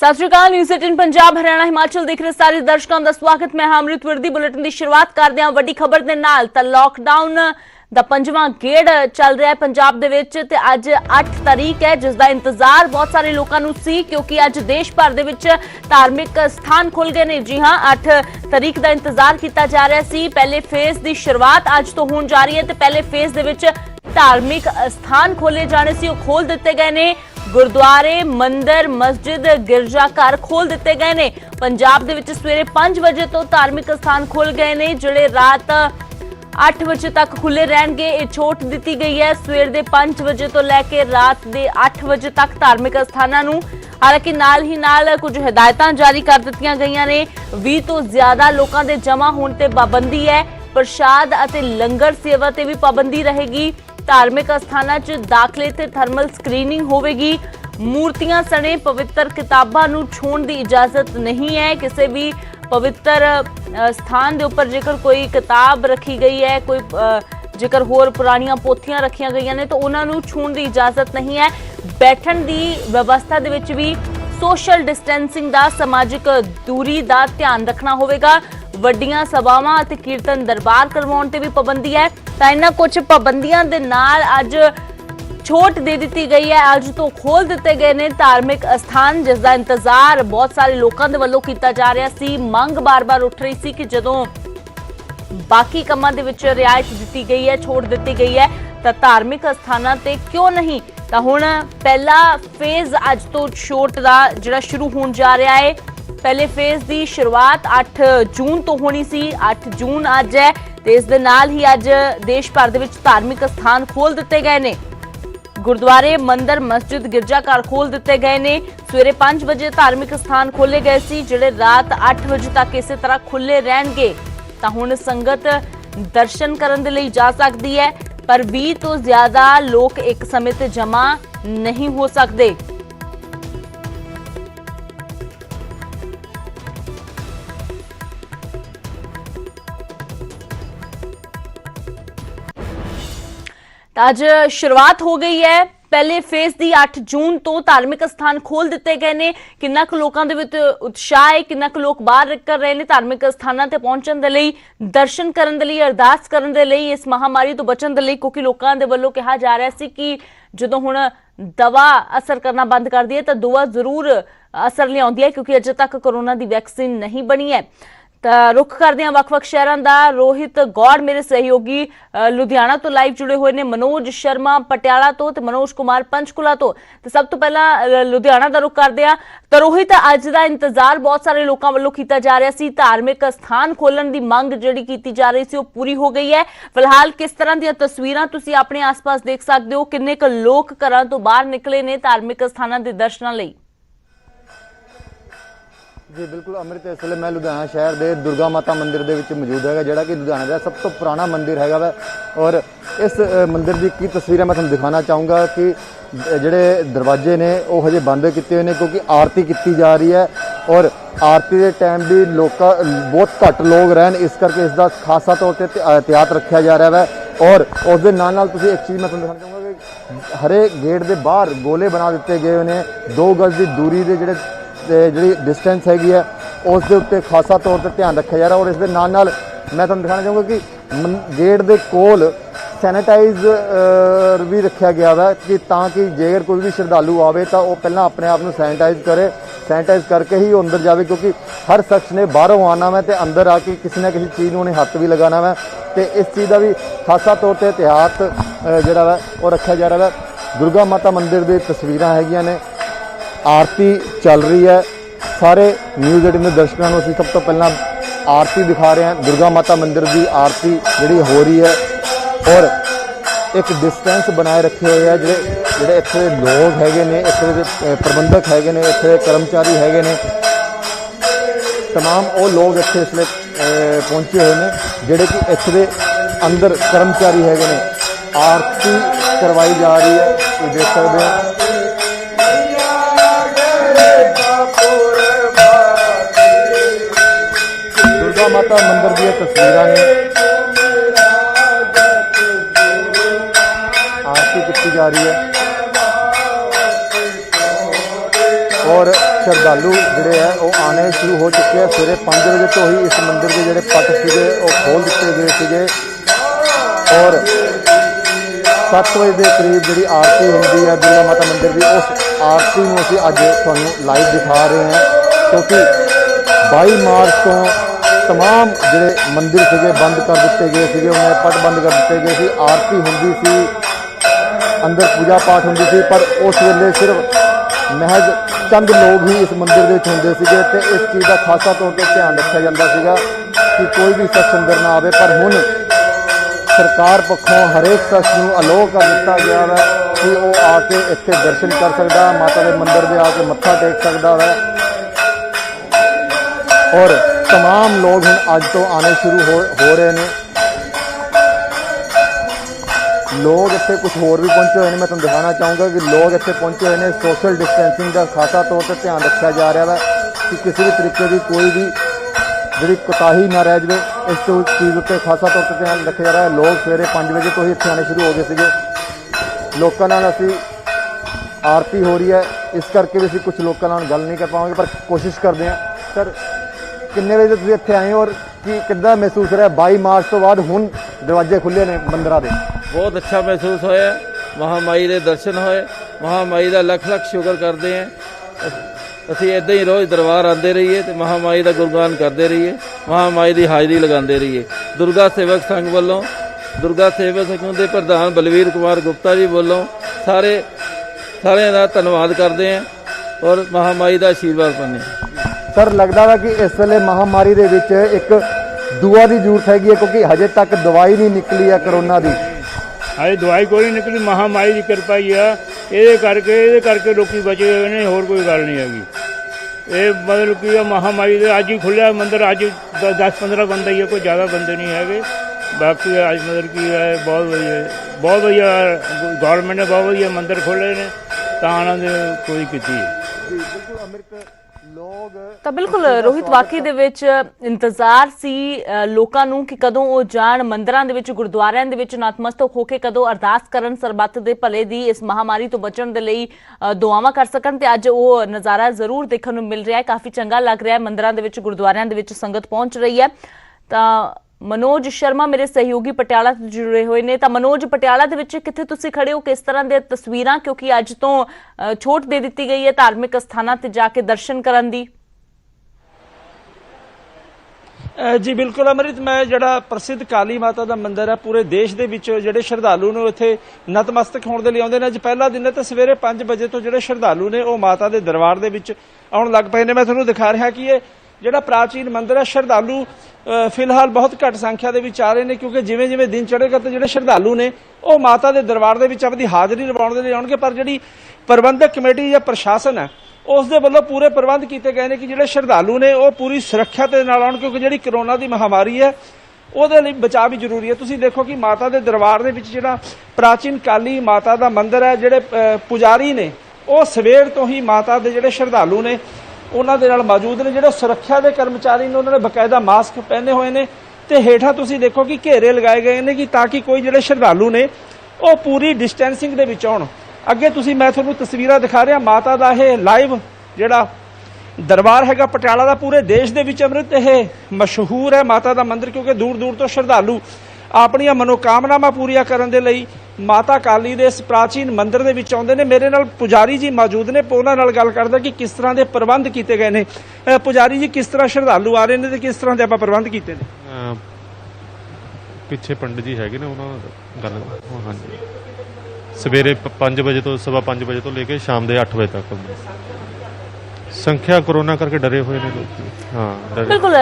सत श्री अकाल। न्यूज़ 18 पंजाब हरियाणा हिमाचल देख रहे सारे दर्शकों का स्वागत। मैं अमृत विरदी। बुलेटिन की शुरुआत करते हैं वड्डी खबर के नाल। तो लॉकडाउन दा पंजवां गेड़ चल रहा है पंजाब दे विच ते अज 8 तारीख है, जिसका इंतजार बहुत सारे लोगों को सी, क्योंकि अज देश भर दे विच धार्मिक स्थान खुल गए ने। जी हाँ, 8 तारीख का इंतजार किया जा रहा सी। पहले फेज की शुरुआत अज तो होने जा रही है। तो पहले फेज दे विच धार्मिक स्थान खोले जाने सी, खोल दिते गए ने। गुरुद्वारे, मंदिर, मस्जिद, गिरजा घर खोल दिते गए ने। पंजाब दे विच सवेरे 5 बजे तो धार्मिक स्थान खुल गए ने, जिहड़े रात 8 बजे तक खुले रहणगे। ये छूट दी गई है सवेर दे 5 बजे तो लैके रात दे 8 बजे तक धार्मिक स्थानां नूं। हालांकि नाल ही नाल कुछ हिदायतां जारी कर दित्तियां गईयां ने। 20 तो ज्यादा लोकां दे जमा होण ते पाबंदी है। प्रसाद अते लंगर सेवा ते भी पाबंदी रहेगी। धार्मिक स्थानां 'च दाखले ते थर्मल स्क्रीनिंग होवेगी। मूर्तियां सने पवित्र किताबां नूं छूण दी इजाजत नहीं है। किसी भी पवित्र स्थान के उपर जेकर कोई किताब रखी गई है, कोई जेकर होर पुरानियां पोथियां रखियां गई ने, तो उन्होंने छूण की इजाजत नहीं है। बैठण की व्यवस्था दे विच भी सोशल डिस्टेंसिंग का, समाजिक दूरी का ध्यान रखना होगा। वड्डियां सभावां ते कीर्तन दरबार करवाउण ते भी पाबंदी है। तो इन्हां कुछ पाबंदियां दे नाल अज छूट दे दी गई है। अज तो खोल दिते गए ने धार्मिक स्थान, जिसका इंतजार बहुत सारे लोगों के वलों किया जा रहा सी। मंग बार बार उठ रही सी कि जदों बाकी कामां दे विच रियायत दी गई है, छूट दी गई है, तो धार्मिक स्थानां ते क्यों नहीं। तो हुण पहला फेज अज तो छूट का जिहड़ा शुरू होण जा रहा है। पहले फेज की शुरुआत 8 जून तो होनी सी। 8 जून अज है, तो इस दे नाल ही अज देश भर दे विच धार्मिक स्थान खोल दिते गए ने। गुरुद्वारे, मंदिर, मस्जिद, गिरजा घर खोल दिते गए ने। सवेरे 5 बजे धार्मिक स्थान खोले गए सी, जिहड़े रात 8 बजे तक इस तरह खुले रहणगे। तां हुण संगत दर्शन करन दे लई जा सकदी है, पर 20 तो ज्यादा लोग एक समय ते जमा नहीं हो सकते। आज शुरुआत हो गई है पहले फेज की। 8 जून तो धार्मिक स्थान खोल दिते गए ने। किन्ना क लोकां दे विच उत्साह है, किन्ना क लोग बाहर कर रहे हैं धार्मिक स्थानां ते पहुंचण दे लई, दर्शन करन दे लई, अरदास करन दे लई, इस महामारी तो बचण दे लई। क्योंकि लोकां दे वल्लों कहा जा रहा सी कि जदों हुण दवा असर करना बंद कर दी है, तो दुआ जरूर असर लियाउंदी है, क्योंकि अजे तक कोरोना की वैक्सीन नहीं बनी है। तो रुख करते हैं वख-वख शहरों का। रोहित गौड़ मेरे सहयोगी लुधियाना तो लाइव जुड़े हुए ने। मनोज शर्मा पटियाला तो मनोज कुमार पंचकुला तो सब तो पहला लुधियाना का रुख करते हैं। तो रोहित, अज का इंतजार बहुत सारे लोगों वालों किया जा रहा सी। धार्मिक स्थान खोलने की मंग जिहड़ी की जा रही सी, वो पूरी हो गई है। फिलहाल किस तरह दी तस्वीरां तुसीं अपने आस पास देख सकते हो? किन्ने क लोग घरां तो बाहर निकले ने धार्मिक स्थानां दे दर्शनां लई? जी बिल्कुल अमृत, इस वे मैं लुधियाना शहर के दुर्गा माता मंदिर के मौजूद है, जोड़ा कि लुधियाना का सब तो पुराना मंदिर है वै। और इस मंदिर की तस्वीरें मैं तुहानूं दिखाना चाहूँगा कि जोड़े दरवाजे ने वो हजे बंद किए हुए हैं, क्योंकि आरती की जा रही है। और आरती के टाइम भी बहुत घट लोग रहन, इस करके इसका खासा तौर पर एहतियात रखा जा रहा है। और उस दे नाल तुसीं एक चीज़ मैं तुहानूं दिखाना चाहूँगा कि हरे गेट के बाहर गोले बना दिए गए हैं। 2 गज की दूरी के जोड़े जी डिस्टेंस हैगी है, उसके उत्ते खासा तौर पर ध्यान रखा जा रहा है। और इस नाल मैं तुहानूं दिखाना चाहूँगा कि गेट के कोल सैनिटाइज भी रखा गया है, कि ताकि जेकर कोई भी श्रद्धालु आवे तो वह पहला अपने आप को सैनिटाइज करे, सैनिटाइज करके ही अंदर जाए। क्योंकि हर शख्स ने बाहरों आना है तो अंदर आके किसी ना किसी चीज़ में उन्हें हाथ भी लगाना है। तो इस चीज़ का भी खासा तौर पर एहतियात जोड़ा है वो रखा जा रहा है। दुर्गा माता मंदिर की तस्वीरां हैगियां ने, आरती चल रही है। सारे न्यूज़ 18 के दर्शकों को सब तो पहला आरती दिखा रहे हैं। दुर्गा माता मंदिर की आरती जी हो रही है, और एक डिस्टेंस बनाए रखे हुए हैं जोड़े इतने लोग हैगे ने, इतने प्रबंधक हैगे ने, इतने कर्मचारी हैगे ने। तमाम वो लोग इतने इसलिए पहुँचे हुए हैं जोड़े कि इतने अंदर कर्मचारी हैगे ने। आरती करवाई जा रही है, ये देख सकते हैं। दुर्गा माता मंदिर की तस्वीरां ने, आरती की जा रही है। और श्रद्धालु जोड़े है वो आने शुरू हो चुके हैं। सवेरे 5 बजे तो ही इस मंदिर के जोड़े पट सीगे वो खोल दिए गए थे और 7 बजे के करीब जी आरती होती है दुर्गा माता मंदिर की, उस आरती में असीं अज तुहानूं लाइव दिखा रहे हैं क्योंकि 22 मार्च तो तमाम जोड़े मंदिर सीगे बंद कर दिए गए थे, उन्हें पट बंद कर दिए गए थे। आरती होंदी सी, अंदर पूजा पाठ होंदी सी, पर उस वेले सिर्फ महज चंद लोग ही इस मंदिर के होंदे सीगे ते इस चीज़ का खासा तौर पर ध्यान रखा जाता सीगा कि कोई भी शख्स अंदर ना आवे। पर हुण सरकार पक्षों हरेक शख्स को अलो कर दिता गया है कि वो आके इत्थे दर्शन कर सकता, माता के मंदिर में आके मत्था टेक सकता है और तमाम लोग हुण अज तो आने शुरू हो रहे हैं। लोग इतने कुछ होर भी पहुंचे हुए हैं, मैं तुम दिखाना चाहूँगा कि लोग इतने पहुंचे हुए हैं। सोशल डिस्टेंसिंग का खासा तौर पर ध्यान रखा जा रहा है कि किसी भी तरीके की कोई भी जी कोताही ना रह जाए, इस चीज़ उत्ते खासा तौर पर ध्यान रखा जा रहा है। लोग सवेरे 5 बजे तो ही इतने आने शुरू हो गए थे। लोगों नाल असी आरती हो रही है इस करके भी असी कुछ लोगों नाल गल नहीं कर पाएंगे, पर कोशिश करते हैं। सर किन्ने बजे तुसीं इत्थे आए हो और कि किद्दां महसूस रहा 22 मार्च तो बाद हुण दरवाजे खुले ने मंदिरां दे? बहुत अच्छा महसूस होया, महामाई के दर्शन होए, महामाई का लख लख शुक्र करते हैं। असी इदां ही रोज़ दरबार आते रहिए तो महामाई का गुणगान करते रहिए, महामाई की हाज़री लगाते रहिए। दुर्गा सेवक संघ वालों, दुर्गा सेवक संघ के प्रधान बलवीर कुमार गुप्ता जी वालों सारे का धन्यवाद करते हैं और महामाई का आशीर्वाद पाने। सर लगता है कि इस वेले महामारी के विच एक दुआ की जरूरत हैगी है क्योंकि हजे तक दवाई नहीं निकली है कोरोना की। हाई दवाई कोई नहीं निकली, महामारी की कृपा ही है। ये करके लोग बचे हुए ने, होर कोई गल नहीं हैगी। ये मतलब कि महामारी से अज ही खुलिया मंदिर, अज 10-15 बंदा ही है, कोई ज़्यादा बंदे नहीं है। बाकी अज मतलब कि बहुत वधिया गौरमेंट ने बहुत वधिया मंदिर खोले ने तां कोई की। बिल्कुल अमृत लोग ਤਾਂ ਬਿਲਕੁਲ ਰੋਹਿਤ ਵਾਕਈ ਦੇ ਵਿੱਚ ਇੰਤਜ਼ਾਰ ਸੀ ਲੋਕਾਂ ਨੂੰ ਕਿ ਕਦੋਂ ਉਹ ਜਾਣ ਮੰਦਰਾਂ ਦੇ ਵਿੱਚ, ਗੁਰਦੁਆਰਿਆਂ ਦੇ ਵਿੱਚ ਨਤਮਸਤਕ ਹੋ ਕੇ ਕਦੋਂ ਅਰਦਾਸ ਕਰਨ ਸਰਬੱਤ ਦੇ ਭਲੇ ਦੀ, ਇਸ ਮਹਾਮਾਰੀ ਤੋਂ ਬਚਣ ਦੇ ਲਈ ਦੁਆਵਾਂ ਕਰ ਸਕਣ। ਤੇ ਅੱਜ ਉਹ ਨਜ਼ਾਰਾ ਜ਼ਰੂਰ ਦੇਖਣ ਨੂੰ ਮਿਲ ਰਿਹਾ ਹੈ, ਕਾਫੀ ਚੰਗਾ ਲੱਗ ਰਿਹਾ ਹੈ। ਮੰਦਰਾਂ ਦੇ ਵਿੱਚ, ਗੁਰਦੁਆਰਿਆਂ ਦੇ ਵਿੱਚ ਸੰਗਤ ਪਹੁੰਚ ਰਹੀ ਹੈ। ਤਾਂ मनोज शर्मा मेरे सहयोगी पटियाला से जुड़े हुए ने। तो मनोज पटियाला दे विच कित्थे तुसीं खड़े हो, किस तरह दे तस्वीरां, क्योंकि अज तो छूट दे दी गई है धार्मिक स्थानां ते जाके दर्शन करन दी? जी बिल्कुल अमृत, मैं जिहड़ा प्रसिद्ध काली माता का मंदिर है पूरे देश के जिहड़े श्रद्धालु ने इत्थे नतमस्तक होने के लिए आउंदे ने। अज पहला दिन है तो सवेरे 5 बजे तो जिहड़े श्रद्धालु ने वो माता के दरबार दे विच आउण लग पए ने। मैं तुहानूं दिखा रहा कि ये जिहड़ा प्राचीन मंदिर है, श्रद्धालु फिलहाल बहुत घट संख्या के विच आ रहे हैं क्योंकि जिवें जिवें दिन चढ़ेगा तो जिहड़े श्रद्धालु ने वो माता के दरबार दे विच अपनी हाज़री लवाउण दे लई आउणगे। पर जिहड़ी प्रबंधक कमेटी या प्रशासन है उस दे वल्लों पूरे प्रबंध किए गए हैं कि जिहड़े श्रद्धालु ने वो पूरी सुरक्षा के नाल आउण, क्योंकि जिहड़ी कोरोना की महामारी है ਉਹਦੇ ਲਈ बचाव भी जरूरी है। तुसीं देखो कि माता के दरबार ਦੇ ਵਿੱਚ ਜਿਹੜਾ प्राचीन काली माता का मंदिर है, ਜਿਹੜੇ पुजारी ने वो सवेर तो ही माता के ਜਿਹੜੇ श्रद्धालु ने उन्हां दे नाल मौजूद ने। ਜਿਹੜੇ सुरक्षा के कर्मचारी ने उन्होंने बकायदा मास्क पहने हुए ने ते हेठा तुसीं देखो कि घेरे लगाए गए ने कि ताकि कोई ਜਿਹੜੇ श्रद्धालु ने वो पूरी डिस्टेंसिंग ਦੇ ਵਿੱਚ आउण। ਅੱਗੇ ਤੁਸੀਂ मैं ਤੁਹਾਨੂੰ तस्वीरां दिखा रहा माता का यह लाइव ਜਿਹੜਾ दरबार हैगा पटियाला का पूरे देश के विच अमृत यह मशहूर है माता का मंदिर, क्योंकि दूर दूर तो श्रद्धालु अपनी मनोकामनावां पूरियां करन दे लई माता काली दे इस प्राचीन मंदिर दे विच आउंदे ने। मेरे नाल पुजारी जी मौजूद ने, उन्हां नाल गल करदा कि किस तरह के प्रबंध किए गए ने। पुजारी जी, किस तरह श्रद्धालु आ रहे हैं ते किस तरह के आपां प्रबंध कीते ने? पिछे पंडित जी है ना, उन्होंने गल हाँ जी सवेरे 5 बजे तो 5:15 बजे तो लेके शाम के 8 बजे तक संख्या कोरोना करके डरे हुए ने लोग। हाँ बिल्कुल।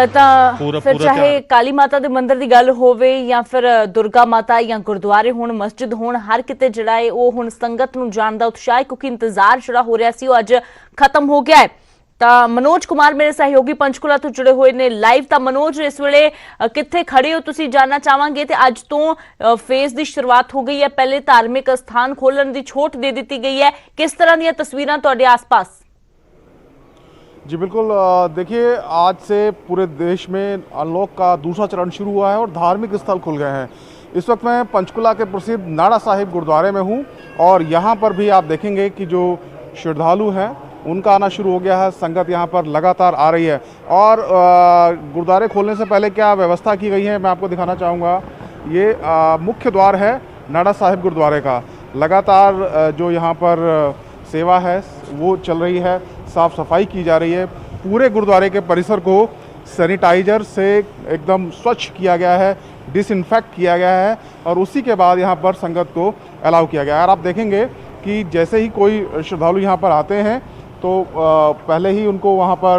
फिर चाहे काली माता दे मंदिर की गल होवे या फिर दुर्गा माता या गुरुद्वारे होण, मस्जिद होण, हर किते जिहड़ा है वो हुण संगत नूं जाण दा उत्साह, क्योंकि इंतजार जिहड़ा हो रहा सी वो अज खत्म हो गया है। तो मनोज कुमार मेरे सहयोगी पंचकुला तो जुड़े हुए ने लाइव। तो मनोज, इस वेले कित्थे खड़े हो तुसीं जानना चाहांगे? ते अज तो फेज की शुरुआत हो गई है, पहले धार्मिक स्थान खोलण की छूट दे दी गई है, किस तरह दीयां तस्वीरां तुहाडे आस-पास? जी बिल्कुल, देखिए आज से पूरे देश में अनलॉक का दूसरा चरण शुरू हुआ है और धार्मिक स्थल खुल गए हैं। इस वक्त मैं पंचकुला के प्रसिद्ध नाड़ा साहिब गुरुद्वारे में हूं और यहां पर भी आप देखेंगे कि जो श्रद्धालु हैं उनका आना शुरू हो गया है। संगत यहाँ पर लगातार आ रही है। और गुरुद्वारे खोलने से पहले क्या व्यवस्था की गई है मैं आपको दिखाना चाहूँगा। ये मुख्य द्वार है नाडा साहिब गुरुद्वारे का। लगातार जो यहाँ पर सेवा है वो चल रही है, साफ़ सफाई की जा रही है। पूरे गुरुद्वारे के परिसर को सैनिटाइज़र से एकदम स्वच्छ किया गया है, डिसइंफेक्ट किया गया है और उसी के बाद यहाँ पर संगत को अलाउ किया गया है। और आप देखेंगे कि जैसे ही कोई श्रद्धालु यहाँ पर आते हैं तो पहले ही उनको वहाँ पर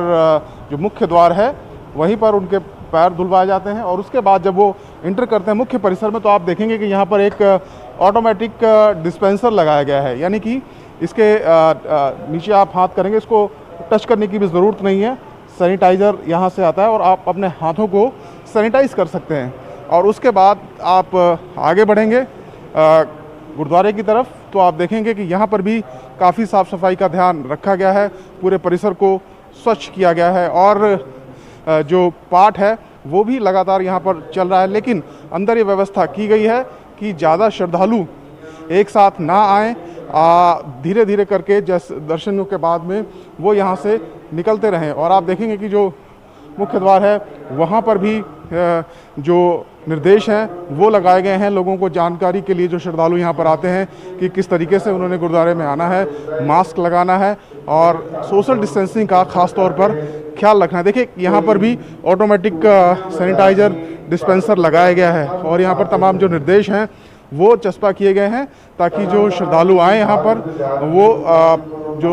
जो मुख्य द्वार है वहीं पर उनके पैर धुलवाए जाते हैं और उसके बाद जब वो इंटर करते हैं मुख्य परिसर में तो आप देखेंगे कि यहाँ पर एक ऑटोमेटिक डिस्पेंसर लगाया गया है। यानी कि इसके नीचे आप हाथ करेंगे, इसको टच करने की भी ज़रूरत नहीं है। सैनिटाइज़र यहाँ से आता है और आप अपने हाथों को सैनिटाइज़ कर सकते हैं। और उसके बाद आप आगे बढ़ेंगे गुरुद्वारे की तरफ तो आप देखेंगे कि यहाँ पर भी काफ़ी साफ़ सफाई का ध्यान रखा गया है, पूरे परिसर को स्वच्छ किया गया है और जो पाठ है वो भी लगातार यहाँ पर चल रहा है। लेकिन अंदर ये व्यवस्था की गई है कि ज़्यादा श्रद्धालु एक साथ ना आएँ, धीरे धीरे करके जैसे दर्शनों के बाद में वो यहाँ से निकलते रहें। और आप देखेंगे कि जो मुख्य द्वार है वहाँ पर भी जो निर्देश हैं वो लगाए गए हैं लोगों को जानकारी के लिए। जो श्रद्धालु यहाँ पर आते हैं कि किस तरीके से उन्होंने गुरुद्वारे में आना है, मास्क लगाना है और सोशल डिस्टेंसिंग का ख़ास तौर पर ख्याल रखना है। देखिए यहाँ पर भी ऑटोमेटिक सैनिटाइज़र डिस्पेंसर लगाया गया है और यहाँ पर तमाम जो निर्देश हैं वो चस्पा किए गए हैं ताकि जो श्रद्धालु आए यहाँ पर वो जो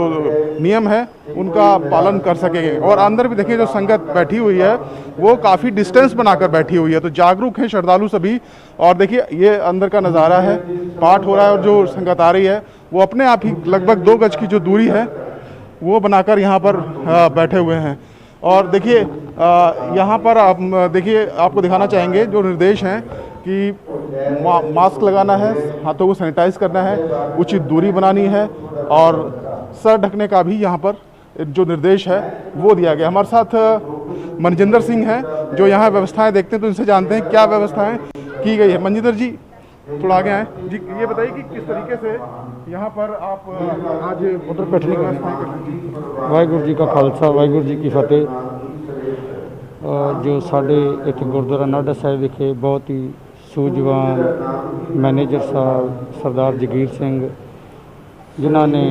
नियम है उनका पालन कर सकेंगे। और अंदर भी देखिए जो संगत बैठी हुई है वो काफ़ी डिस्टेंस बनाकर बैठी हुई है, तो जागरूक हैं श्रद्धालु सभी। और देखिए ये अंदर का नज़ारा है, पाठ हो रहा है और जो संगत आ रही है वो अपने आप ही लगभग 2 गज की जो दूरी है वो बनाकर यहाँ पर बैठे हुए हैं। और देखिए यहाँ पर आप देखिए आपको दिखाना चाहेंगे जो निर्देश हैं कि मास्क लगाना है, हाथों को सैनिटाइज करना है, उचित दूरी बनानी है और सर ढकने का भी यहाँ पर जो निर्देश है वो दिया गया। हमारे साथ मनजिंदर सिंह हैं जो यहाँ व्यवस्थाएं देखते हैं तो इनसे जानते हैं क्या व्यवस्थाएं की गई है। मनजिंदर जी थोड़ा आगे आए जी, ये बताइए कि किस तरीके से यहाँ पर आप आज उधर बैठने की व्यवस्थाएं कर रहे हैं। वाहिगुरू जी का खालसा वाहिगुरू जी की फतेह। जो साढ़े इत्थे गुरुद्वारा नाडा साहिब विखे बहुत ही सूझवान मैनेजर साहब सरदार जगीर सिंह जिन्हों ने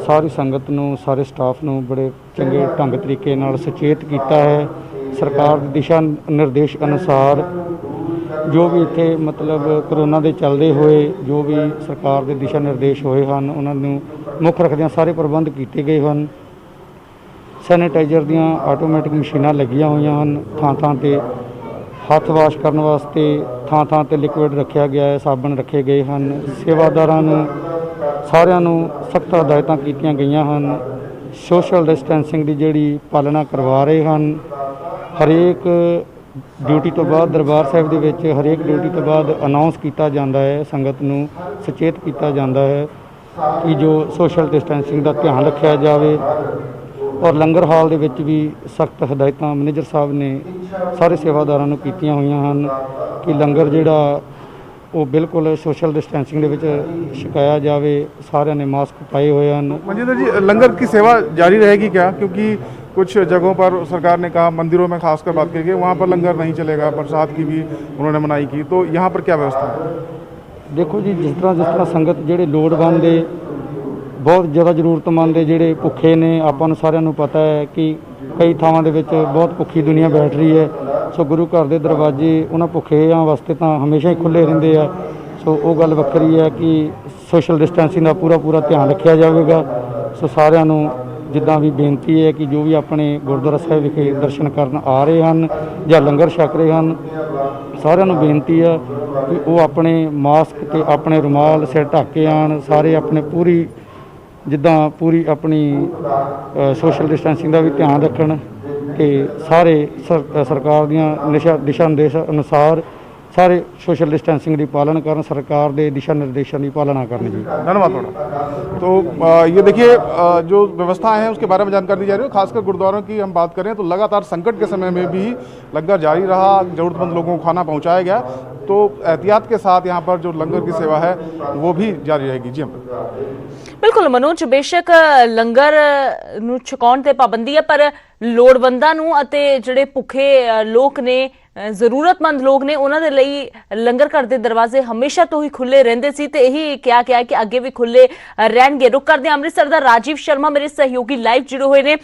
सारी संगत नूं सारे स्टाफ नूं बड़े चंगे ढंग तरीके नाल सचेत किया है। सरकार दे दिशा निर्देश अनुसार जो भी इत्थे मतलब करोना के चलते हुए जो भी सरकार के दिशा निर्देश होए हैं उन्होंने मुख रखदियां सारे प्रबंध किए गए हैं। सैनिटाइजर दियां आटोमैटिक मशीनां लगियां हुई हैं, थां थां ते हथ वाश करने वास्ते थां थां ते लिक्विड रखा गया है, साबन रखे गए हैं। सेवादारां नूं सारिਆਂ ਨੂੰ सख्त हदायतां कीतियां गईयां ਹਨ। सोशल डिस्टेंसिंग की जिहड़ी पालना करवा रहे हैं। हरेक ड्यूटी तो बाद दरबार साहिब दे विच हरेक ड्यूटी तो बाद अनाउंस किया जाता है, संगत नूं सचेत किया जाता है कि जो सोशल डिस्टेंसिंग का ध्यान रखा जाए। और लंगर हाल दे विच भी सख्त हदायतां मैनेजर साहब ने सारे सेवादारां नूं कीतियां होईयां हन कि लंगर जिहड़ा वो बिल्कुल सोशल डिस्टेंसिंग दे विच छकाया जाए। सारिਆਂ ने मास्क पाए हुए हैं। मनजिंदर जी लंगर की सेवा जारी रहेगी क्या? क्योंकि कुछ जगहों पर सरकार ने कहा, मंदिरों में खासकर बात करके वहाँ पर लंगर नहीं चलेगा, बरसात की भी उन्होंने मनाही की, तो यहाँ पर क्या व्यवस्था है? देखो जी जिस तरह संगत ਜਿਹੜੇ ਲੋੜਵੰਦ है बहुत ज़्यादा ਜ਼ਰੂਰਤਮੰਦ है ਜਿਹੜੇ ਭੁੱਖੇ ਨੇ ਆਪਾਂ ਨੂੰ ਸਾਰਿਆਂ ਨੂੰ ਪਤਾ ਹੈ ਕਿ ਕਈ ਥਾਵਾਂ ਦੇ ਵਿੱਚ ਬਹੁਤ ਭੁੱਖੀ ਦੁਨੀਆ ਬੈਠ ਰਹੀ ਹੈ। ਸੋ ਗੁਰੂ ਘਰ ਦੇ ਦਰਵਾਜ਼ੇ ਉਹਨਾਂ ਭੁੱਖਿਆਂ ਵਾਸਤੇ ਤਾਂ ਹਮੇਸ਼ਾ ਹੀ ਖੁੱਲ੍ਹੇ ਰਹਿੰਦੇ ਆ। ਸੋ ਉਹ ਗੱਲ ਵੱਖਰੀ ਹੈ ਕਿ ਸੋਸ਼ਲ ਡਿਸਟੈਂਸਿੰਗ ਦਾ ਪੂਰਾ ਧਿਆਨ ਰੱਖਿਆ ਜਾਵੇਗਾ। ਸੋ ਸਾਰਿਆਂ ਨੂੰ ਜਿੱਦਾਂ ਵੀ ਬੇਨਤੀ ਹੈ ਕਿ ਜੋ ਵੀ ਆਪਣੇ ਗੁਰਦੁਆਰਾ ਸਾਹਿਬ ਵਿਖੇ ਦਰਸ਼ਨ ਕਰਨ ਆ ਰਹੇ ਹਨ ਜਾਂ ਲੰਗਰ ਛਕ ਰਹੇ ਹਨ ਸਾਰਿਆਂ ਨੂੰ ਬੇਨਤੀ ਹੈ ਕਿ ਉਹ ਆਪਣੇ ਮਾਸਕ ਤੇ ਆਪਣੇ ਰੁਮਾਲ ਸਿਰ ਢੱਕ ਕੇ ਆਉਣ। ਸਾਰੇ ਆਪਣੇ ਪੂਰੀ ਜਿੱਦਾਂ ਪੂਰੀ ਆਪਣੀ ਸੋਸ਼ਲ ਡਿਸਟੈਂਸਿੰਗ ਦਾ ਵੀ ਧਿਆਨ ਰੱਖਣ ਤੇ ਸਾਰੇ ਸਰਕਾਰ ਦੀਆਂ ਦਿਸ਼ਾ ਨਿਰਦੇਸ਼ ਅਨੁਸਾਰ ਸਾਰੇ ਸੋਸ਼ਲ ਡਿਸਟੈਂਸਿੰਗ ਦੀ ਪਾਲਣਾ ਕਰਨ, ਸਰਕਾਰ ਦੇ ਦਿਸ਼ਾ ਨਿਰदेशों की पालना करनी जी। धन्यवाद थोड़ा। तो ये देखिए जो व्यवस्थाएं हैं उसके बारे में जानकारी दी जा रही है। खासकर गुरुद्वारों की हम बात करें तो लगातार संकट के समय में भी लंगर जारी रहा, ज़रूरतमंद लोगों को खाना पहुंचाया गया। तो एहतियात के साथ यहाँ पर जो लंगर की सेवा है वो भी जारी रहेगी जी। हम ਬਿਲਕੁਲ ਮਨੋਜ, ਬੇਸ਼ੱਕ ਲੰਗਰ ਨੂੰ ਛਕਾਉਣ ਤੇ ਪਾਬੰਦੀ ਹੈ, ਪਰ ਲੋੜਵੰਦਾਂ ਨੂੰ ਅਤੇ ਜਿਹੜੇ ਭੁੱਖੇ ਲੋਕ ਨੇ, ਜ਼ਰੂਰਤਮੰਦ ਲੋਕ ਨੇ, ਉਹਨਾਂ ਦੇ ਲਈ ਲੰਗਰ ਘਰ ਦੇ ਦਰਵਾਜ਼ੇ ਹਮੇਸ਼ਾ ਤੋਂ ਹੀ ਖੁੱਲੇ ਰਹਿੰਦੇ ਸੀ ਤੇ ਇਹੀ ਕਿਹਾ ਗਿਆ ਕਿ ਅੱਗੇ ਵੀ ਖੁੱਲੇ ਰਹਿਣਗੇ। ਰੁਕ ਕਰਦੇ ਹਾਂ ਅੰਮ੍ਰਿਤਸਰ ਦਾ ਰਾਜੀਵ ਸ਼ਰਮਾ ਮੇਰੇ ਸਹਿਯੋਗੀ ਲਾਈਵ ਜੁੜੇ ਹੋਏ ਨੇ।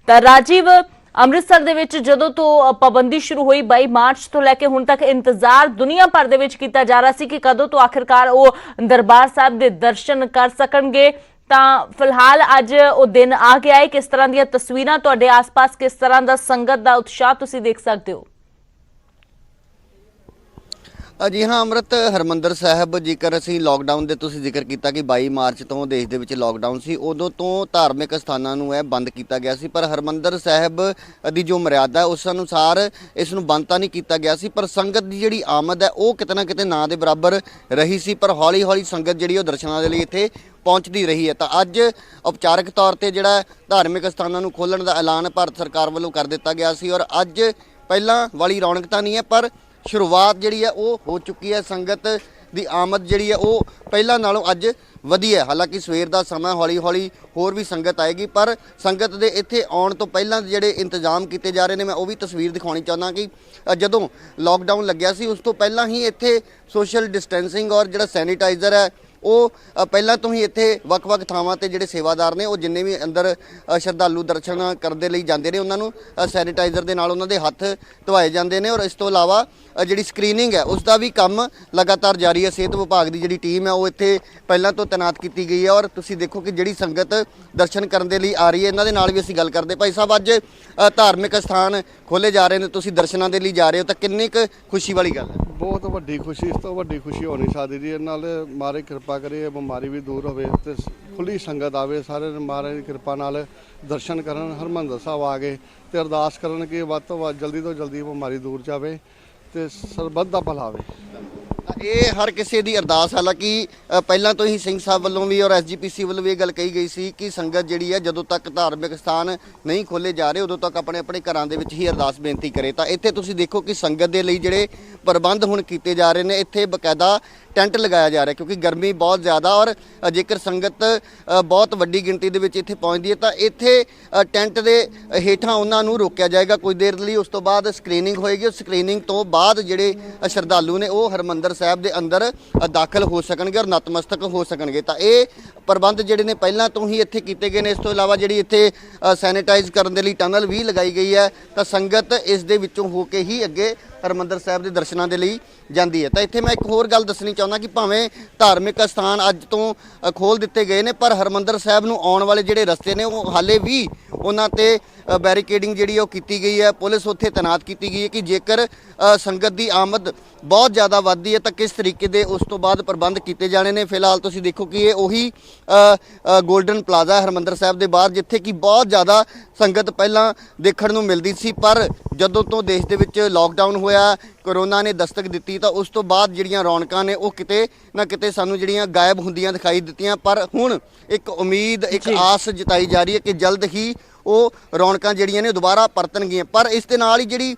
ਤਾਂ ਰਾਜੀਵ, ਅੰਮ੍ਰਿਤਸਰ ਦੇ ਵਿੱਚ ਜਦੋਂ ਤੋਂ ਪਾਬੰਦੀ ਸ਼ੁਰੂ ਹੋਈ 22 ਮਾਰਚ ਤੋਂ ਲੈ ਕੇ ਹੁਣ ਤੱਕ ਇੰਤਜ਼ਾਰ ਦੁਨੀਆ ਭਰ ਦੇ ਵਿੱਚ ਕੀਤਾ ਜਾ ਰਿਹਾ ਸੀ ਕਿ ਕਦੋਂ ਤੋਂ ਆਖਿਰਕਾਰ ਉਹ ਦਰਬਾਰ ਸਾਹਿਬ ਦੇ ਦਰਸ਼ਨ ਕਰ ਸਕਣਗੇ। ਤਾਂ ਫਿਲਹਾਲ ਅੱਜ ਉਹ ਦਿਨ ਆ ਗਿਆ ਹੈ। ਕਿਸ ਤਰ੍ਹਾਂ ਦੀਆਂ ਤਸਵੀਰਾਂ ਤੁਹਾਡੇ ਆਸ-ਪਾਸ, ਕਿਸ ਤਰ੍ਹਾਂ ਦਾ ਸੰਗਤ ਦਾ ਉਤਸ਼ਾਹ ਤੁਸੀਂ ਦੇਖ ਸਕਦੇ ਹੋ? ਜੀ ਹਾਂ ਅੰਮ੍ਰਿਤ, ਹਰਮੰਦਰ ਸਾਹਿਬ ਜੇਕਰ ਅਸੀਂ ਲਾਕਡਾਊਨ ਦੇ ਤੁਸੀਂ ਜ਼ਿਕਰ ਕੀਤਾ ਕਿ 22 ਮਾਰਚ ਤੋਂ ਦੇਸ਼ ਦੇ ਵਿੱਚ ਲਾਕਡਾਊਨ ਸੀ, ਉਦੋਂ ਤੋਂ ਧਾਰਮਿਕ ਸਥਾਨਾਂ ਨੂੰ ਇਹ ਬੰਦ ਕੀਤਾ ਗਿਆ ਸੀ। ਪਰ ਹਰਮੰਦਰ ਸਾਹਿਬ ਦੀ ਜੋ ਮਰਿਆਦਾ ਉਸ ਅਨੁਸਾਰ ਇਸ ਨੂੰ ਬੰਦ ਤਾਂ ਨਹੀਂ ਕੀਤਾ ਗਿਆ ਸੀ, ਪਰ ਸੰਗਤ ਦੀ ਜਿਹੜੀ ਆਮਦ ਹੈ ਉਹ ਕਿਤੇ ਨਾ ਕਿਤੇ ਨਾ ਦੇ ਬਰਾਬਰ ਰਹੀ ਸੀ। ਪਰ ਹੌਲੀ ਹੌਲੀ ਸੰਗਤ ਜਿਹੜੀ ਉਹ ਦਰਸ਼ਨਾਂ ਦੇ ਲਈ ਇੱਥੇ ਪਹੁੰਚਦੀ ਰਹੀ ਹੈ। ਤਾਂ ਅੱਜ ਔਪਚਾਰਿਕ ਤੌਰ ਤੇ ਜਿਹੜਾ ਧਾਰਮਿਕ ਸਥਾਨਾਂ ਨੂੰ ਖੋਲ੍ਹਣ ਦਾ ਐਲਾਨ ਭਾਰਤ ਸਰਕਾਰ ਵੱਲੋਂ ਕਰ ਦਿੱਤਾ ਗਿਆ ਸੀ ਔਰ ਅੱਜ ਪਹਿਲਾਂ ਵਾਲੀ ਰੌਣਕ ਤਾਂ ਨਹੀਂ ਹੈ, ਪਰ ਸ਼ੁਰੂਆਤ ਜਿਹੜੀ ਹੈ ਉਹ ਹੋ ਚੁੱਕੀ ਹੈ। ਸੰਗਤ ਦੀ ਆਮਦ ਜਿਹੜੀ ਹੈ ਉਹ ਪਹਿਲਾਂ ਨਾਲੋਂ ਅੱਜ ਵਧੀ ਹੈ। ਹਾਲਾਂਕਿ ਸਵੇਰ ਦਾ ਸਮਾਂ, ਹੌਲੀ ਹੌਲੀ ਹੋਰ ਵੀ ਸੰਗਤ ਆਏਗੀ, ਪਰ ਸੰਗਤ ਦੇ ਇੱਥੇ ਆਉਣ ਤੋਂ ਪਹਿਲਾਂ ਜਿਹੜੇ ਇੰਤਜ਼ਾਮ ਕੀਤੇ ਜਾ ਰਹੇ ਨੇ, ਮੈਂ ਉਹ ਵੀ ਤਸਵੀਰ ਦਿਖਾਉਣੀ ਚਾਹੁੰਦਾ ਕਿ ਜਦੋਂ ਲਾਕਡਾਊਨ ਲੱਗਿਆ ਸੀ ਉਸ ਤੋਂ ਪਹਿਲਾਂ ਹੀ ਇੱਥੇ ਸੋਸ਼ਲ ਡਿਸਟੈਂਸਿੰਗ ਔਰ ਜਿਹੜਾ ਸੈਨੀਟਾਈਜ਼ਰ ਹੈ ਉਹ ਪਹਿਲਾਂ ਤੋਂ ਹੀ ਇੱਥੇ ਵੱਖ-ਵੱਖ ਥਾਵਾਂ ਤੇ ਜਿਹੜੇ ਸੇਵਾਦਾਰ ਨੇ, ਉਹ ਜਿੰਨੇ ਵੀ ਅੰਦਰ ਸ਼ਰਧਾਲੂ ਦਰਸ਼ਨ ਕਰਨ ਦੇ ਲਈ ਜਾਂਦੇ ਨੇ, ਉਹਨਾਂ ਨੂੰ ਸੈਨੀਟਾਈਜ਼ਰ ਦੇ ਨਾਲ ਉਹਨਾਂ ਦੇ ਹੱਥ ਧਵਾਏ ਜਾਂਦੇ ਨੇ। ਔਰ ਇਸ ਤੋਂ ਇਲਾਵਾ ਜਿਹੜੀ ਸਕਰੀਨਿੰਗ ਹੈ ਉਸ ਦਾ ਵੀ ਕੰਮ ਲਗਾਤਾਰ ਜਾਰੀ ਹੈ। ਸਿਹਤ ਵਿਭਾਗ ਦੀ ਜਿਹੜੀ ਟੀਮ ਹੈ ਉਹ ਇੱਥੇ ਪਹਿਲਾਂ ਤੋਂ ਤੈਨਾਤ ਕੀਤੀ ਗਈ ਹੈ ਔਰ ਤੁਸੀਂ ਦੇਖੋ ਕਿ ਜਿਹੜੀ ਸੰਗਤ ਦਰਸ਼ਨ ਕਰਨ ਦੇ ਲਈ ਆ ਰਹੀ ਹੈ, ਇਹਨਾਂ ਦੇ ਨਾਲ ਵੀ ਅਸੀਂ ਗੱਲ ਕਰਦੇ। ਭਾਈ ਸਾਹਿਬ, ਅੱਜ ਧਾਰਮਿਕ ਸਥਾਨ ਖੋਲ੍ਹੇ ਜਾ ਰਹੇ ਨੇ, ਤੁਸੀਂ ਦਰਸ਼ਨਾਂ ਦੇ ਲਈ ਜਾ ਰਹੇ ਹੋ, ਤਾਂ ਕਿੰਨੀ ਕੁ ਖੁਸ਼ੀ ਵਾਲੀ ਗੱਲ ਹੈ? ਬਹੁਤ ਵੱਡੀ ਖੁਸ਼ੀ, ਇਸ ਤੋਂ ਵੱਡੀ ਖੁਸ਼ੀ ਹੋ ਨਹੀਂ ਸਕਦੀ ਜੀ। ਨਾਲ ਮਹਾਰਾਜ ਕਿਰਪਾ ਕਰੇ, ਬਿਮਾਰੀ ਵੀ ਦੂਰ ਹੋਵੇ ਤੇ ਖੁੱਲੀ ਸੰਗਤ ਆਵੇ, ਸਾਰੇ ਮਹਾਰਾਜ ਦੀ ਕਿਰਪਾ ਨਾਲ ਦਰਸ਼ਨ ਕਰਨ, ਹਰਿਮੰਦਰ ਸਾਹਿਬ ਆ ਗਏ ਤੇ ਅਰਦਾਸ ਕਰਨ ਕਿ ਵੱਧ ਤੋਂ ਵੱਧ ਜਲਦੀ ਤੋਂ ਜਲਦੀ ਬਿਮਾਰੀ ਦੂਰ ਜਾਵੇ ਤੇ ਸਰਬੱਤ ਦਾ ਭਲਾ ਹੋਵੇ। ਇਹ ਹਰ ਕਿਸੇ ਦੀ ਅਰਦਾਸ। ਹਾਲਾਂਕਿ ਪਹਿਲਾਂ ਤੋਂ ਹੀ ਸਿੰਘ ਸਾਹਿਬ ਵੱਲੋਂ ਵੀ ਔਰ ਐਸਜੀਪੀਸੀ ਵੱਲੋਂ ਵੀ ਇਹ ਗੱਲ ਕਹੀ ਗਈ ਸੀ ਕਿ ਸੰਗਤ ਜਿਹੜੀ ਹੈ ਜਦੋਂ ਤੱਕ ਧਾਰਮਿਕ ਸਥਾਨ ਨਹੀਂ ਖੋਲ੍ਹੇ ਜਾ ਰਹੇ ਉਦੋਂ ਤੱਕ ਆਪਣੇ ਆਪਣੇ ਘਰਾਂ ਦੇ ਵਿੱਚ ਹੀ ਅਰਦਾਸ ਬੇਨਤੀ ਕਰੇ। ਤਾਂ ਇੱਥੇ ਤੁਸੀਂ ਦੇਖੋ ਕਿ ਸੰਗਤ ਦੇ ਲਈ ਜਿਹੜੇ ਪ੍ਰਬੰਧ ਹੁਣ ਕੀਤੇ ਜਾ ਰਹੇ ਨੇ, ਇੱਥੇ ਬਕਾਇਦਾ ਟੈਂਟ ਲਗਾਇਆ ਜਾ ਰਿਹਾ ਕਿਉਂਕਿ ਗਰਮੀ ਬਹੁਤ ਜ਼ਿਆਦਾ ਔਰ ਜੇਕਰ ਸੰਗਤ ਬਹੁਤ ਵੱਡੀ ਗਿਣਤੀ ਦੇ ਵਿੱਚ ਇੱਥੇ ਪਹੁੰਚਦੀ ਹੈ ਤਾਂ ਇੱਥੇ ਟੈਂਟ ਦੇ ਹੇਠਾਂ ਉਹਨਾਂ ਨੂੰ ਰੋਕਿਆ ਜਾਏਗਾ ਕੁਝ ਦੇਰ ਲਈ। ਉਸ ਤੋਂ ਬਾਅਦ ਸਕਰੀਨਿੰਗ ਹੋਏਗੀ। ਸਕਰੀਨਿੰਗ ਤੋਂ ਬਾਅਦ ਜਿਹੜੇ ਸ਼ਰਧਾਲੂ ਨੇ ਉਹ ਹਰਿਮੰਦਰ ਸਾਹਿਬ ਦੇ ਅੰਦਰ ਦਾਖਲ ਹੋ ਸਕਣਗੇ ਔਰ ਨਤਮਸਤਕ ਹੋ ਸਕਣਗੇ। ਤਾਂ ਇਹ ਪ੍ਰਬੰਧ ਜਿਹੜੇ ਨੇ ਪਹਿਲਾਂ ਤੋਂ ਹੀ ਇੱਥੇ ਕੀਤੇ ਗਏ ਨੇ। ਇਸ ਤੋਂ ਇਲਾਵਾ ਜਿਹੜੀ ਇੱਥੇ ਸੈਨੀਟਾਈਜ਼ ਕਰਨ ਦੇ ਲਈ ਟਨਲ ਵੀ ਲਗਾਈ ਗਈ ਹੈ ਤਾਂ ਸੰਗਤ ਇਸ ਦੇ ਵਿੱਚੋਂ ਹੋ ਕੇ ਹੀ ਅੱਗੇ ਹਰਿਮੰਦਰ ਸਾਹਿਬ ਦੇ ਦਰਸ਼ਨਾਂ ਦੇ ਲਈ ਜਾਂਦੀ ਹੈ। ਤਾਂ ਇੱਥੇ ਮੈਂ ਇੱਕ ਹੋਰ ਗੱਲ ਦੱਸਣੀ ਚਾਹੁੰਦਾ ਕਿ ਭਾਵੇਂ ਧਾਰਮਿਕ ਸਥਾਨ ਅੱਜ ਤੋਂ ਖੋਲ੍ਹ ਦਿੱਤੇ ਗਏ ਨੇ, ਪਰ ਹਰਿਮੰਦਰ ਸਾਹਿਬ ਨੂੰ ਆਉਣ ਵਾਲੇ ਜਿਹੜੇ ਰਸਤੇ ਨੇ ਉਹ ਹਾਲੇ ਵੀ ਉਹਨਾਂ ਤੇ ਬੈਰੀਕੇਡਿੰਗ ਜਿਹੜੀ ਉਹ ਕੀਤੀ ਗਈ ਹੈ। ਪੁਲਿਸ ਉੱਥੇ ਤੈਨਾਤ ਕੀਤੀ ਗਈ ਹੈ ਕਿ ਜੇਕਰ ਸੰਗਤ ਦੀ ਆਮਦ ਬਹੁਤ ਜ਼ਿਆਦਾ ਵੱਧਦੀ ਹੈ ਤਾਂ ਕਿਸ ਤਰੀਕੇ ਦੇ ਉਸ ਤੋਂ ਬਾਅਦ ਪ੍ਰਬੰਧ ਕੀਤੇ ਜਾਣੇ ਨੇ। ਫਿਲਹਾਲ ਤੁਸੀਂ ਦੇਖੋ ਕਿ ਇਹ ਉਹੀ ਗੋਲਡਨ ਪਲਾਜ਼ਾ ਹਰਿਮੰਦਰ ਸਾਹਿਬ ਦੇ ਬਾਹਰ ਜਿੱਥੇ ਕਿ ਬਹੁਤ ਜ਼ਿਆਦਾ ਸੰਗਤ ਪਹਿਲਾਂ ਦੇਖਣ ਨੂੰ ਮਿਲਦੀ ਸੀ, ਪਰ ਜਦੋਂ ਤੋਂ ਦੇਸ਼ ਦੇ ਵਿੱਚ ਲਾਕਡਾਊਨ ਹੋਇਆ, ਕਰੋਨਾ ਨੇ ਦਸਤਕ ਦਿੱਤੀ, ਤਾਂ ਉਸ ਤੋਂ ਬਾਅਦ ਜਿਹੜੀਆਂ ਰੌਣਕਾਂ ਨੇ ਉਹ ਕਿਤੇ ਨਾ ਕਿਤੇ ਸਾਨੂੰ ਜਿਹੜੀਆਂ ਗਾਇਬ ਹੁੰਦੀਆਂ ਦਿਖਾਈ ਦਿੱਤੀਆਂ। ਪਰ ਹੁਣ ਇੱਕ ਉਮੀਦ, ਇੱਕ ਆਸ ਜਤਾਈ ਜਾ ਰਹੀ ਹੈ ਕਿ ਜਲਦ ਹੀ ਉਹ ਰੌਣਕਾਂ ਜਿਹੜੀਆਂ ਨੇ ਦੁਬਾਰਾ ਪਰਤਣਗੀਆਂ। ਪਰ ਇਸ ਦੇ ਨਾਲ ਹੀ ਜਿਹੜੀ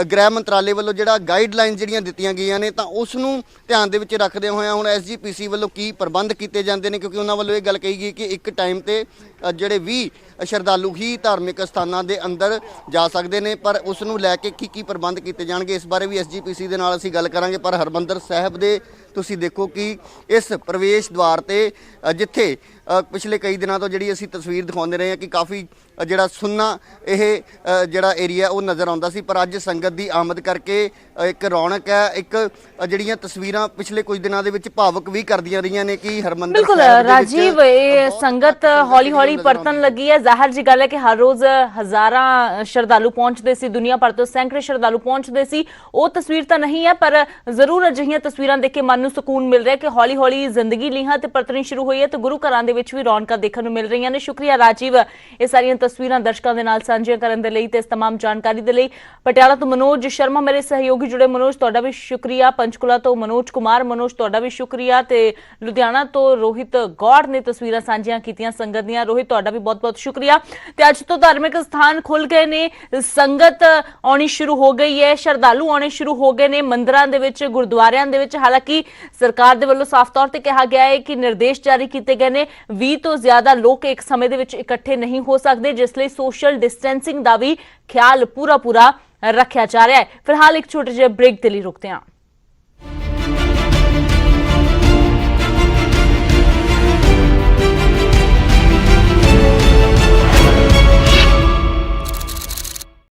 ਗ੍ਰਹਿ ਮੰਤਰਾਲੇ ਵੱਲੋਂ ਜਿਹੜਾ ਗਾਈਡਲਾਈਨ ਜਿਹੜੀਆਂ ਦਿੱਤੀਆਂ ਗਈਆਂ ਨੇ ਤਾਂ ਉਸ ਨੂੰ ਧਿਆਨ ਦੇ ਵਿੱਚ ਰੱਖਦੇ ਹੋਏ ਹੁਣ ਐਸਜੀਪੀਸੀ ਵੱਲੋਂ ਕੀ ਪ੍ਰਬੰਧ ਕੀਤੇ ਜਾਂਦੇ ਨੇ, ਕਿਉਂਕਿ ਉਹਨਾਂ ਵੱਲੋਂ ਇਹ ਗੱਲ ਕਹੀ ਗਈ ਕਿ ਇੱਕ ਟਾਈਮ ਤੇ ਜਿਹੜੇ 20 ਸ਼ਰਧਾਲੂ ਹੀ ਧਾਰਮਿਕ ਸਥਾਨਾਂ ਦੇ ਅੰਦਰ ਜਾ ਸਕਦੇ ਨੇ, ਪਰ ਉਸ ਨੂੰ ਲੈ ਕੇ ਕੀ ਪ੍ਰਬੰਧ ਕੀਤੇ ਜਾਣਗੇ ਇਸ ਬਾਰੇ ਵੀ ਐਸਜੀਪੀਸੀ ਦੇ ਨਾਲ ਅਸੀਂ ਗੱਲ ਕਰਾਂਗੇ। ਪਰ ਹਰਿਮੰਦਰ ਸਾਹਿਬ ਦੇ ਤੁਸੀਂ ਦੇਖੋ ਕਿ ਇਸ ਪ੍ਰਵੇਸ਼ ਦੁਆਰ ਤੇ ਜਿੱਥੇ ਪਿਛਲੇ ਕਈ ਦਿਨਾਂ ਤੋਂ ਜਿਹੜੀ ਅਸੀਂ ਤਸਵੀਰ ਦਿਖਾਉਂਦੇ ਰਹੇ ਹਾਂ ਕਿ ਕਾਫੀ ਜਿਹੜਾ ਸੁੰਨਾ ਇਹ ਜਿਹੜਾ ਏਰੀਆ ਉਹ ਨਜ਼ਰ ਆਉਂਦਾ ਸੀ, ਪਰ ਅੱਜ ਸੰਗਤ ਦੀ ਆਮਦ ਕਰਕੇ ਇੱਕ ਰੌਣਕ ਹੈ। ਇੱਕ ਜਿਹੜੀਆਂ ਤਸਵੀਰਾਂ ਪਿਛਲੇ ਕੁਝ ਦਿਨਾਂ ਦੇ ਵਿੱਚ ਭਾਵੁਕ ਵੀ ਕਰਦੀਆਂ ਰਹੀਆਂ ਨੇ ਕਿ ਹਰਿਮੰਦਰ ਬਿਲਕੁਲ ਰਾਜੀਵ, ਇਹ ਸੰਗਤ ਹੌਲੀ ਹੌਲੀ ਪਰਤਣ ਲੱਗੀ ਹੈ। ਜ਼ਾਹਿਰ ਜੀ ਗੱਲ ਹੈ ਕਿ ਹਰ ਰੋਜ਼ ਹਜ਼ਾਰਾਂ ਸ਼ਰਧਾਲੂ ਪਹੁੰਚਦੇ ਸੀ, ਦੁਨੀਆ ਭਰ ਤੋਂ ਸੈਂਕੜੇ ਸ਼ਰਧਾਲੂ ਪਹੁੰਚਦੇ ਸੀ। ਉਹ ਤਸਵੀਰ ਤਾਂ ਨਹੀਂ ਹੈ, ਪਰ ਜ਼ਰੂਰ ਅਜਿਹੀਆਂ ਤਸਵੀਰਾਂ ਦੇਖ ਕੇ ਮਨ ਨੂੰ ਸਕੂਨ ਮਿਲ ਰਿਹਾ ਕਿ ਹੌਲੀ ਹੌਲੀ ਜ਼ਿੰਦਗੀ ਲੀਹਾਂ ਤੇ ਪਰਤਣੀ ਸ਼ੁਰੂ ਹੋਈ ਹੈ ਤੇ ਗੁਰੂ ਘਰਾਂ ਦੇ ਵਿੱਚ ਵੀ ਰੌਣਕਾਂ ਦੇਖਣ ਨੂੰ ਮਿਲ ਰਹੀਆਂ ਨੇ। ਸ਼ੁਕਰੀਆ ਰਾਜੀਵ, ਇਹ ਸਾਰੀਆਂ ਤਸਵੀਰਾਂ ਦਰਸ਼ਕਾਂ ਦੇ ਨਾਲ ਸਾਂਝੀਆਂ ਕਰਨ ਦੇ ਲਈ ਤੇ ਇਸ तमाम ਜਾਣਕਾਰੀ ਦੇ ਲਈ। ਪਟਿਆਲਾ ਤੋਂ ਮਨੋਜ ਸ਼ਰਮਾ ਮੇਰੇ ਸਹਿਯੋਗੀ ਜੁੜੇ। ਮਨੋਜ ਤੁਹਾਡਾ ਵੀ ਸ਼ੁਕਰੀਆ। ਪੰਚਕੂਲਾ ਤੋਂ ਮਨੋਜ ਕੁਮਾਰ, ਮਨੋਜ ਤੁਹਾਡਾ ਵੀ ਸ਼ੁਕਰੀਆ। ਤੇ ਲੁਧਿਆਣਾ ਤੋਂ ਰੋਹਿਤ ਗੌੜ ਨੇ ਤਸਵੀਰਾਂ ਸਾਂਝੀਆਂ ਕੀਤੀਆਂ ਸੰਗਤ ਦੀਆਂ। ਰੋਹਿਤ ਤੁਹਾਡਾ ਵੀ ਬਹੁਤ-ਬਹੁਤ ਸ਼ੁਕਰੀਆ। ਤੇ ਅੱਜ ਤੋਂ ਧਾਰਮਿਕ ਸਥਾਨ ਖੁੱਲ ਗਏ ਨੇ, ਸੰਗਤ ਆਉਣੀ ਸ਼ੁਰੂ ਹੋ ਗਈ ਹੈ, ਸ਼ਰਧਾਲੂ ਆਉਣੇ ਸ਼ੁਰੂ ਹੋ ਗਏ ਨੇ ਮੰਦਿਰਾਂ ਦੇ ਵਿੱਚ, ਗੁਰਦੁਆਰਿਆਂ ਦੇ ਵਿੱਚ। ਹਾਲਾਂਕਿ ਸਰਕਾਰ ਦੇ ਵੱਲੋਂ ਸਾਫ਼ ਤੌਰ ਤੇ ਕਿਹਾ ਗਿਆ ਹੈ ਕਿ ਨਿਰਦੇਸ਼ ਜਾਰੀ ਕੀਤੇ ਗਏ ਨੇ 20 ਤੋਂ ਜ਼ਿਆਦਾ ਲੋਕ ਇੱਕ ਸਮੇਂ ਦੇ ਵਿੱਚ ਇਕੱਠੇ ਨਹੀਂ ਹੋ ਸਕਦੇ, ਜਿਸ ਲਈ ਸੋਸ਼ਲ ਡਿਸਟੈਂਸਿੰਗ ਦਾ ਵੀ ਖਿਆਲ ਪੂਰਾ ਰੱਖਿਆ ਜਾ ਰਿਹਾ ਹੈ। ਫਿਲਹਾਲ ਇੱਕ ਛੋਟੇ ਜਿਹੇ ਬ੍ਰੇਕ ਦੇ ਲਈ ਰੁਕਦੇ ਹਾਂ।